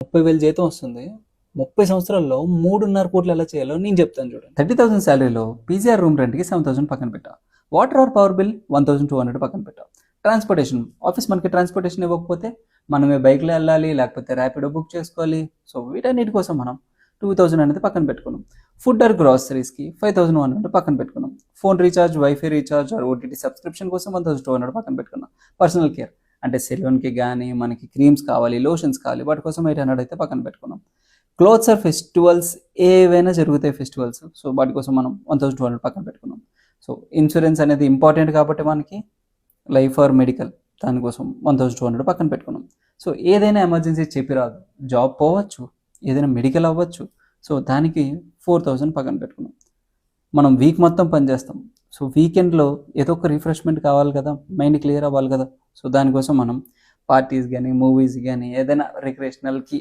30,000 జీతం వస్తుంది. 30 సంవత్సరాల్లో 3.5 కోట్లు ఎలా చేయాలో నేను చెప్తాను చూడండి. 30,000 శాలరీలో పీజీఆర్ రూమ్ రెంట్కి 7,000 పక్కన పెట్టాం. వాటర్ ఆర్ పవర్ బిల్ 1,200 పక్కన పెట్టాం. ట్రాన్స్పోర్టేషన్, ఆఫీస్ మనకి ట్రాన్స్పోర్టేషన్ ఇవ్వకపోతే మనమే బైక్లో వెళ్ళాలి, లేకపోతే ర్యాపిడో బుక్ చేసుకోవాలి. సో వీటన్నిటి కోసం మనం 2,000 అనేది పక్కన పెట్టుకున్నాం. ఫుడ్ ఆర్ గ్రాసరీస్కి 5,100 పక్కన పెట్టుకున్నాం. Phone recharge, wifi recharge or OTT subscription కోసం 1,200 పక్కన పెట్టుకున్నాం. పర్సనల్ కేర్ అంటే సెలూన్కి కానీ మనకి క్రీమ్స్ కావాలి, లోషన్స్ కావాలి, వాటి కోసం 800 అయితే పక్కన పెట్టుకున్నాం. క్లోత్స్ ఆర్ ఫెస్టివల్స్, ఏవైనా జరుగుతాయి ఫెస్టివల్స్, సో వాటి కోసం మనం 1,200 పక్కన పెట్టుకున్నాం. సో ఇన్సూరెన్స్ అనేది ఇంపార్టెంట్ కాబట్టి మనకి లైఫ్ ఆర్ మెడికల్, దానికోసం 1,200 పక్కన పెట్టుకున్నాం. సో ఏదైనా ఎమర్జెన్సీ చెప్పి రాదు, జాబ్ పోవచ్చు, ఏదైనా మెడికల్ అవ్వచ్చు, సో దానికి 4,000 పక్కన పెట్టుకున్నాం. మనం వీక్ మొత్తం పనిచేస్తాం, సో వీకెండ్లో ఏదో ఒక రిఫ్రెష్మెంట్ కావాలి కదా, మైండ్ క్లియర్ అవ్వాలి కదా, సో దానికోసం మనం పార్టీస్ కానీ మూవీస్ కానీ ఏదైనా రిక్రియేషనల్కి